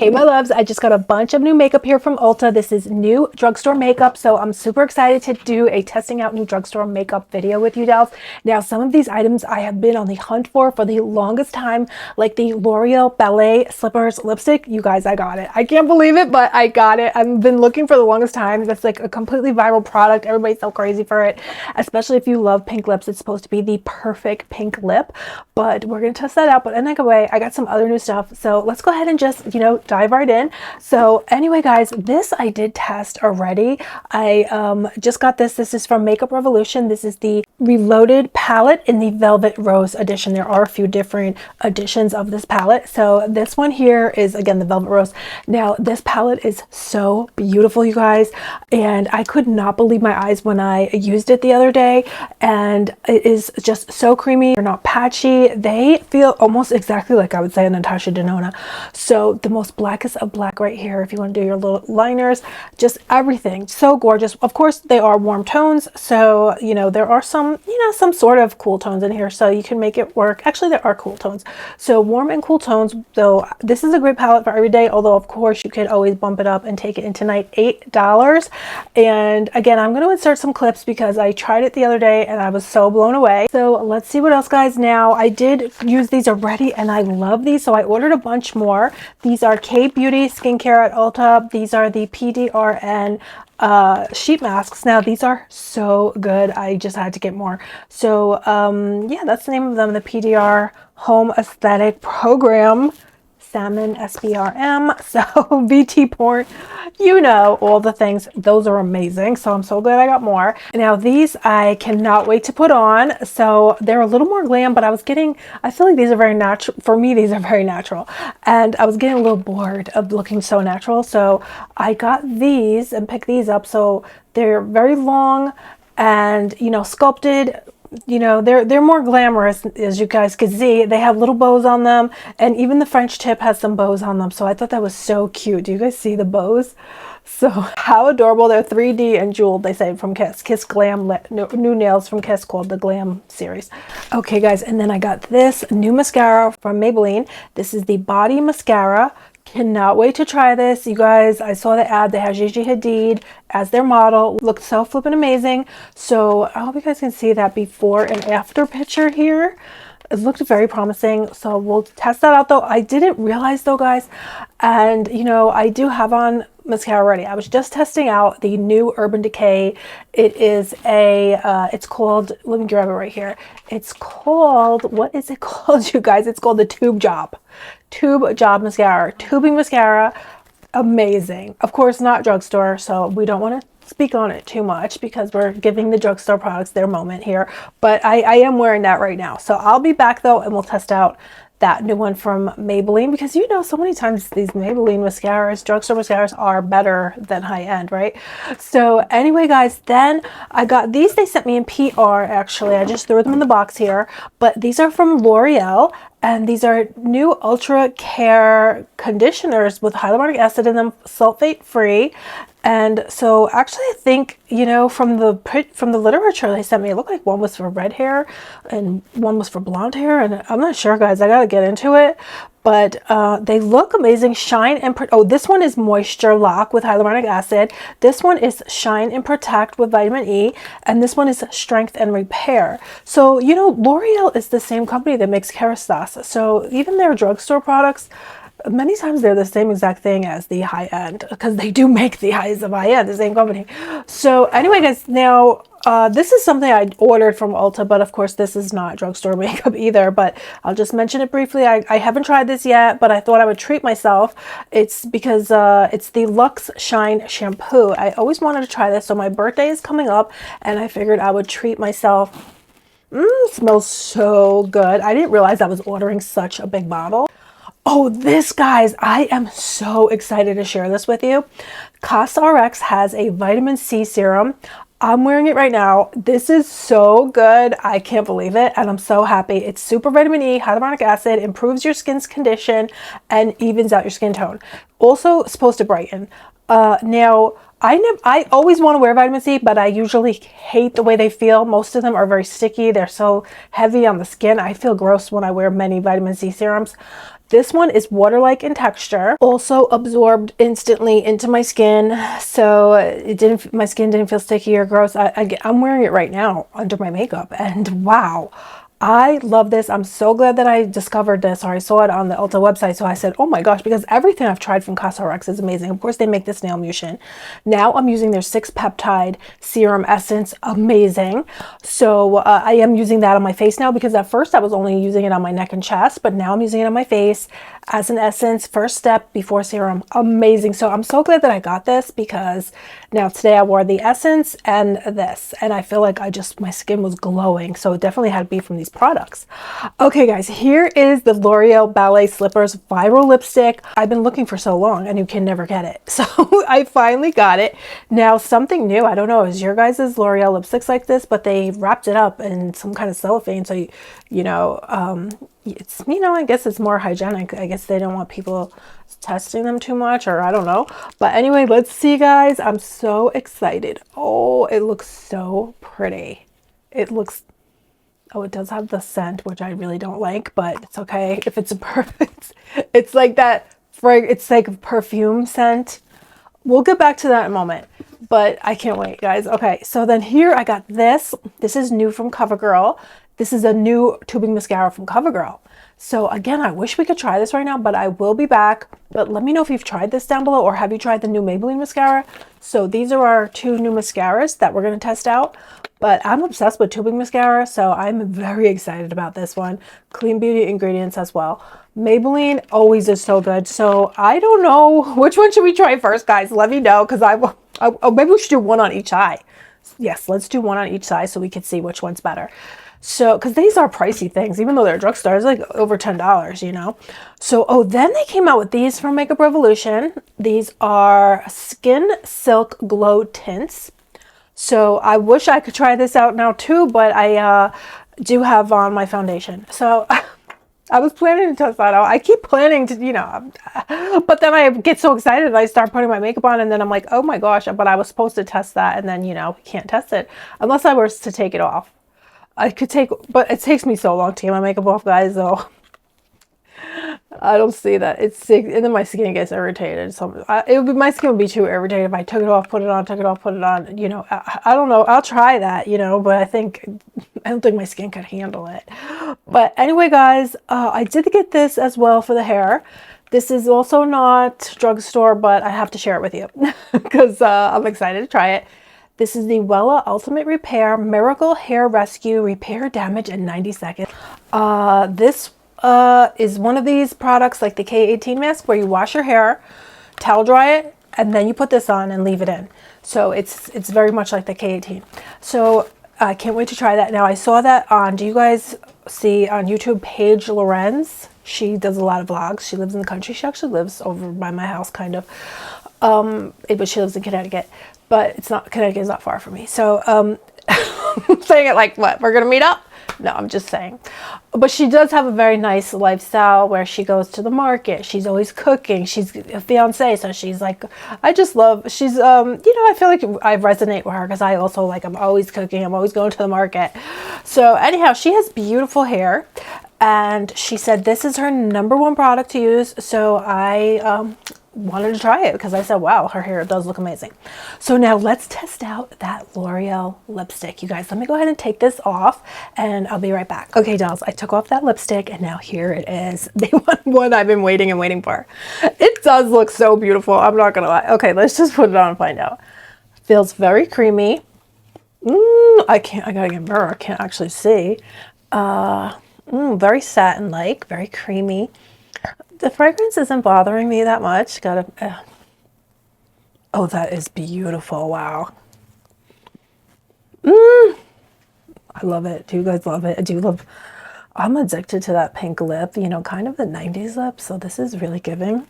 Hey my loves, I just got a bunch of new makeup here from Ulta. This is new drugstore makeup, so I'm super excited to do a testing out new drugstore makeup video with you dolls. Now, some of these items I have been on the hunt for the longest time, like the L'Oreal Ballet Slippers lipstick. You guys, I got it. I can't believe it, but I got it. I've been looking for the longest time. That's like a completely viral product. Everybody's so crazy for it, especially if you love pink lips. It's supposed to be the perfect pink lip, but we're going to test that out. But anyway, I got some other new stuff, so let's go ahead and just, dive right in. So anyway, guys, this I did test already. I just got this. This is from Makeup Revolution. This is the Reloaded palette in the Velvet Rose edition. There are a few different editions of this palette. So this one here is, again, the Velvet Rose. Now, this palette is so beautiful, you guys, and I could not believe my eyes when I used it the other day. And it is just so creamy. They're not patchy. They feel almost exactly like, I would say, a Natasha Denona. So the most blackest of black right here, if you want to do your little liners, just everything so gorgeous. Of course, they are warm tones, so there are some sort of cool tones in here, so you can make it work. Actually, there are cool tones, so warm and cool tones. So this is a great palette for every day, although of course you could always bump it up and take it into night. $8. And again, I'm going to insert some clips because I tried it the other day and I was so blown away. So let's see what else, guys. Now, I did use these already and I love these, so I ordered a bunch more. These are Kbeauty skincare at Ulta. These are the PDRN sheet masks. Now, these are so good. I just had to get more. So yeah, that's the name of them, the PDR Home Aesthetic Program. Salmon SPRM, so VT porn, all the things. Those are amazing, so I'm so glad I got more. Now, these I cannot wait to put on. So they're a little more glam, but I feel like these are very natural. For me, these are very natural, and I was getting a little bored of looking so natural, so I got these and picked these up. So they're very long and sculpted. They're more glamorous, as you guys can see. They have little bows on them, and even the French tip has some bows on them, so I thought that was so cute. Do you guys see the bows? So how adorable. They're 3D and jeweled, they say, from Kiss Glam. New nails from Kiss called the Glam series. Okay, guys, and then I got this new mascara from Maybelline. This is the Body Mascara. Cannot wait to try this, you guys. I saw the ad. They have Gigi Hadid as their model. Looked so flippin' amazing. So I hope you guys can see that before and after picture here. It looked very promising, so we'll test that out. Though I didn't realize, though, guys, and I do have on mascara already. I was just testing out the new Urban Decay. It is it's called, let me grab it right here. It's called, what is it called, you guys? It's called the Tube Job mascara. Tubing mascara. Amazing. Of course, not drugstore, so we don't want to speak on it too much because we're giving the drugstore products their moment here. But I am wearing that right now. So I'll be back though, and we'll test out that new one from Maybelline, because so many times these Maybelline mascaras, drugstore mascaras, are better than high-end, right? So anyway, guys, then I got these. They sent me in PR, actually. I just threw them in the box here, but these are from L'Oreal, and these are new Ultra Care conditioners with hyaluronic acid in them, sulfate free. And so actually, I think, from the literature they sent me, it looked like one was for red hair and one was for blonde hair. And I'm not sure, guys. I got to get into it. But they look amazing. Shine and this one is Moisture Lock with hyaluronic acid. This one is Shine and Protect with vitamin E. And this one is Strength and Repair. So, L'Oreal is the same company that makes Kerastase. So even their drugstore products, many times they're the same exact thing as the high end, because they do make the highest of high end, the same company. So anyway, guys, now this is something I ordered from Ulta, but of course this is not drugstore makeup either, but I'll just mention it briefly. I haven't tried this yet, but I thought I would treat myself. It's because it's the Luxe Shine Shampoo. I always wanted to try this, so my birthday is coming up and I figured I would treat myself. Smells so good. I didn't realize I was ordering such a big bottle. Oh, this, guys, I am so excited to share this with you. Cosrx has a vitamin C serum. I'm wearing it right now. This is so good. I can't believe it, and I'm so happy. It's super vitamin E, hyaluronic acid, improves your skin's condition, and evens out your skin tone. Also supposed to brighten. Now, I always want to wear vitamin C, but I usually hate the way they feel. Most of them are very sticky. They're so heavy on the skin. I feel gross when I wear many vitamin C serums. This one is water-like in texture, also absorbed instantly into my skin, so my skin didn't feel sticky or gross. I'm wearing it right now under my makeup, and wow, I love this. I'm so glad that I discovered this, or I saw it on the Ulta website. So I said, oh my gosh, because everything I've tried from Cosrx is amazing. Of course, they make this nail emulsion. Now I'm using their 6-peptide serum essence. Amazing. So I am using that on my face now, because at first I was only using it on my neck and chest, but now I'm using it on my face as an essence. First step before serum. Amazing. So I'm so glad that I got this, because now today I wore the essence and this, and I feel like my skin was glowing. So it definitely had to be from these products. Okay guys, here is the L'Oreal Ballet Slippers Viral Lipstick. I've been looking for so long and you can never get it. So I finally got it. Now something new, I don't know, is your guys' L'Oreal lipsticks like this, but they wrapped it up in some kind of cellophane. So, it's, I guess it's more hygienic. I guess they don't want people testing them too much, or I don't know. But anyway, let's see guys. I'm so excited. Oh, it looks so pretty. Oh, it does have the scent, which I really don't like, but it's okay if it's a perfect. It's like that, it's like a perfume scent. We'll get back to that in a moment, but I can't wait, guys. Okay, so then here I got this. This is new from Covergirl. This is a new tubing mascara from Covergirl. So again, I wish we could try this right now, but I will be back. But let me know if you've tried this down below, or have you tried the new Maybelline mascara? So these are our 2 new mascaras that we're going to test out. But I'm obsessed with tubing mascara, so I'm very excited about this one. Clean beauty ingredients as well. Maybelline always is so good. So I don't know, which one should we try first, guys? Let me know, because maybe we should do one on each eye. Yes, let's do one on each side so we can see which one's better. So, because these are pricey things, even though they're drugstore, it's like over $10, So, then they came out with these from Makeup Revolution. These are Skin Silk Glow Tints. So I wish I could try this out now too, but I do have on my foundation. So I was planning to test that out. I keep planning to, but then I get so excited and I start putting my makeup on, and then I'm like, oh my gosh, but I was supposed to test that, and then, we can't test it unless I was to take it off. But it takes me so long to get my makeup off, guys, so I don't see that. It's sick, and then my skin gets irritated. So my skin would be too irritated if I took it off, put it on, took it off, put it on. I don't know. I'll try that, but I don't think my skin could handle it. But anyway, guys, I did get this as well for the hair. This is also not drugstore, but I have to share it with you because I'm excited to try it. This is the Wella Ultimate Repair Miracle Hair Rescue Repair Damage in 90 Seconds. This is one of these products like the K18 mask, where you wash your hair, towel dry it, and then you put this on and leave it in. So it's very much like the K18. So I can't wait to try that. Now I saw that on, do you guys see on YouTube, Paige Lorenze? She does a lot of vlogs. She lives in the country. She actually lives over by my house, kind of. But she lives in Connecticut. But Connecticut is not far from me. So I'm saying it like, what, we're going to meet up? No, I'm just saying. But she does have a very nice lifestyle where she goes to the market. She's always cooking. She's a fiance, so she's like, she's, I feel like I resonate with her, because I also I'm always cooking. I'm always going to the market. So anyhow, she has beautiful hair. And she said this is her #1 product to use. So I wanted to try it, because I said, wow, her hair does look amazing. So now let's test out that L'Oreal lipstick. You guys, let me go ahead and take this off, and I'll be right back. Okay, dolls, I took off that lipstick, and now here it is. The one I've been waiting for. It does look so beautiful. I'm not gonna lie. Okay, let's just put it on and find out. Feels very creamy. I gotta get a mirror. I can't actually see. Very satin-like, very creamy. The fragrance isn't bothering me that much. Oh, that is beautiful. Wow. I love it. Do you guys love it? I'm addicted to that pink lip, kind of the 90s lip. So this is really giving.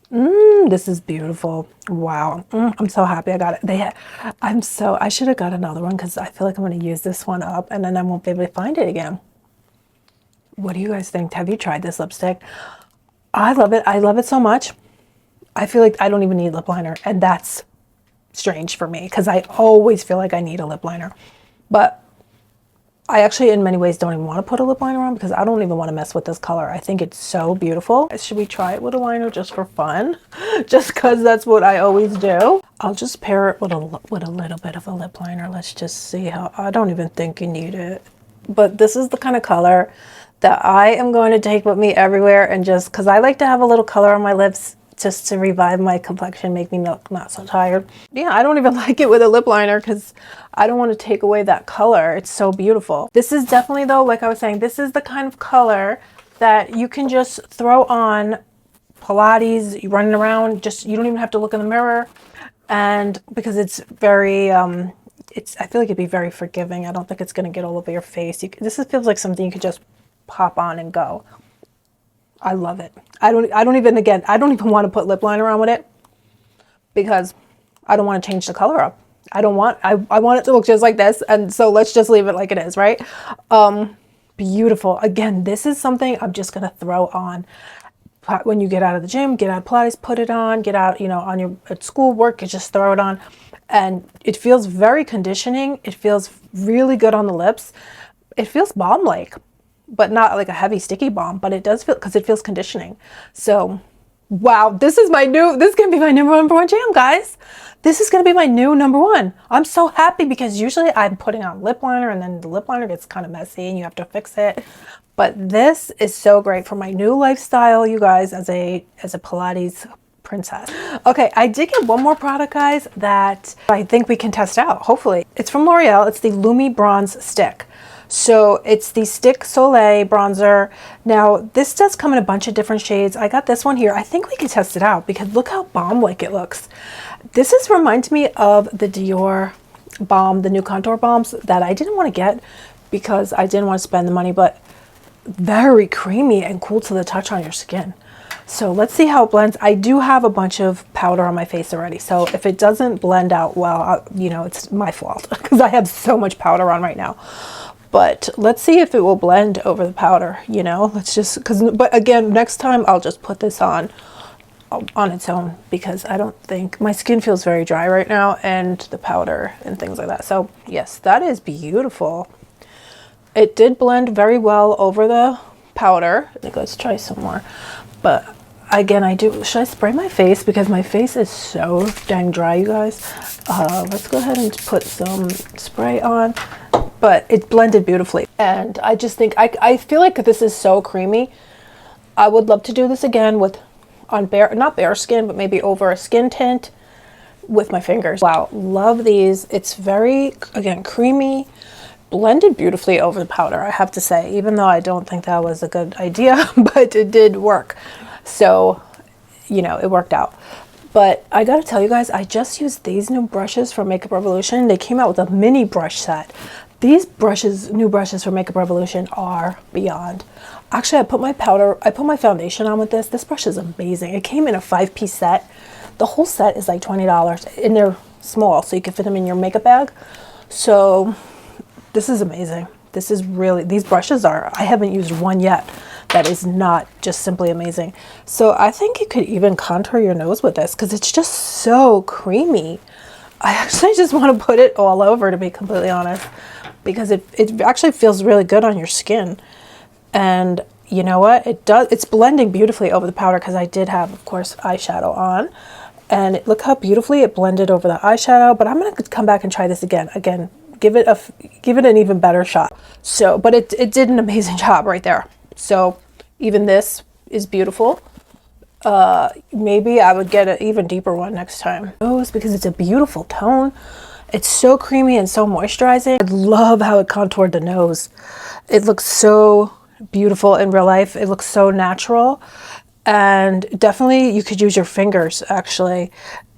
This is beautiful. Wow. I'm so happy I got it. I should have got another one, because I feel like I'm going to use this one up, and then I won't be able to find it again. What do you guys think? Have you tried this lipstick? I love it. I love it so much. I feel like I don't even need lip liner, and that's strange for me, because I always feel like I need a lip liner. But I actually in many ways don't even want to put a lip liner on because I don't even want to mess with this color. I think it's so beautiful. Should we try it with a liner just for fun? Just because that's what I always do. I'll just pair it with a little bit of a lip liner. Let's just see how, I don't even think you need it. But this is the kind of color that I am going to take with me everywhere, and just because I like to have a little color on my lips just to revive my complexion, make me look not so tired. Yeah, I don't even like it with a lip liner because I don't want to take away that color. It's so beautiful. This is definitely, though, like I was saying, this is the kind of color that you can just throw on Pilates, you're running around, just, you don't even have to look in the mirror. And because it's very, I feel like it'd be very forgiving. I don't think it's going to get all over your face. Feels like something you could just pop on and go. I love it. I don't even want to put lip liner on with it because I don't want to change the color up. I want it to look just like this. And so let's just leave it like it is, right? Beautiful. Again, this is something I'm just going to throw on when you get out of the gym, get out of Pilates, put it on, get out, on your at school, work, you just throw it on. And it feels very conditioning. It feels really good on the lips. It feels balm-like, but not like a heavy sticky balm, but it does feel, because it feels conditioning. So, wow, this is going to be my number one jam, guys. This is going to be my new number one. I'm so happy because usually I'm putting on lip liner and then the lip liner gets kind of messy and you have to fix it. But this is so great for my new lifestyle, you guys, as a Pilates princess. Okay, I did get one more product, guys, that I think we can test out, hopefully. It's from L'Oreal. It's the Lumi Bronze Stick. So it's the Stick Soleil bronzer. Now, this does come in a bunch of different shades. I got this one here. I think we can test it out because look how balm-like it looks. This reminds me of the Dior balm, the new contour balms that I didn't want to get because I didn't want to spend the money, but very creamy and cool to the touch on your skin. So let's see how it blends. I do have a bunch of powder on my face already. So if it doesn't blend out well, it's my fault because I have so much powder on right now. But let's see if it will blend over the powder, let's just, but again, next time I'll just put this on its own because I don't think, my skin feels very dry right now and the powder and things like that. So yes, that is beautiful. It did blend very well over the powder. I think let's try some more. But again, should I spray my face? Because my face is so dang dry, you guys. Let's go ahead and put some spray on. But it blended beautifully. And I just think, I feel like this is so creamy. I would love to do this again not bare skin, but maybe over a skin tint with my fingers. Wow, love these. It's very, again, creamy, blended beautifully over the powder, I have to say, even though I don't think that was a good idea, but it did work. So, it worked out. But I gotta tell you guys, I just used these new brushes from Makeup Revolution. They came out with a mini brush set. These new brushes from Makeup Revolution are beyond. Actually, I put my foundation on with this. This brush is amazing. It came in a 5-piece set. The whole set is like $20 and they're small, so you can fit them in your makeup bag. So this is amazing. This is really, these brushes I haven't used one yet that is not just simply amazing. So I think you could even contour your nose with this because it's just so creamy. I actually just want to put it all over, to be completely honest, because it actually feels really good on your skin. And you know what? It's blending beautifully over the powder because I did have, of course, eyeshadow on. And look how beautifully it blended over the eyeshadow. But I'm going to come back and try this again. Again, give it an even better shot. So, but it did an amazing job right there. So even this is beautiful. Maybe I would get an even deeper one next time. Nose, because it's a beautiful tone. It's so creamy and so moisturizing. I love how it contoured the nose. It looks so beautiful in real life. It looks so natural. And definitely you could use your fingers actually.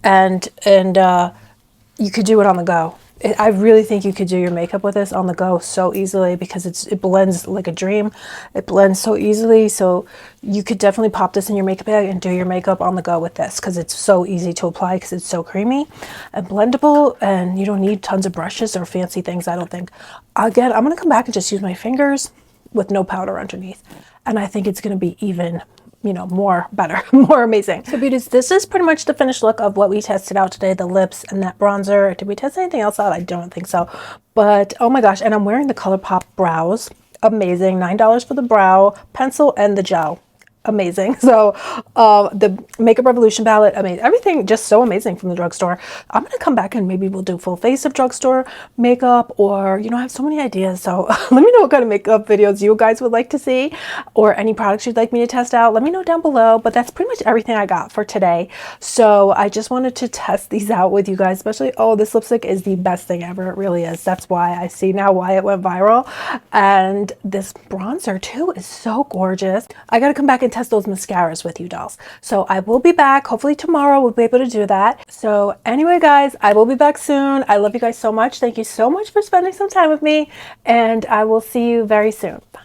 And you could do it on the go. I really think you could do your makeup with this on the go so easily because it blends like a dream. It blends so easily. So you could definitely pop this in your makeup bag and do your makeup on the go with this because it's so easy to apply because it's so creamy and blendable and you don't need tons of brushes or fancy things, I don't think. Again, I'm going to come back and just use my fingers with no powder underneath. And I think it's going to be even you know, more better, more amazing. So beauties, this is pretty much the finished look of what we tested out today, the lips and that bronzer. Did we test anything else out? I don't think so. But oh my gosh, and I'm wearing the ColourPop brows. Amazing. $9 for the brow pencil and the gel. Amazing. So the Makeup Revolution palette, amazing. Everything just so amazing from the drugstore. I'm gonna come back and maybe we'll do full face of drugstore makeup, or you know, I have so many ideas. So let me know what kind of makeup videos you guys would like to see, or any products you'd like me to test out. Let me know down below. But that's pretty much everything I got for today. So I just wanted to test these out with you guys, especially, oh, this lipstick is the best thing ever. It really is. That's why I see now why it went viral. And this bronzer too is so gorgeous. I gotta come back and test those mascaras with you, dolls. So I will be back. Hopefully tomorrow we'll be able to do that. So anyway, guys, I will be back soon. I love you guys so much. Thank you so much for spending some time with me, and I will see you very soon. Bye.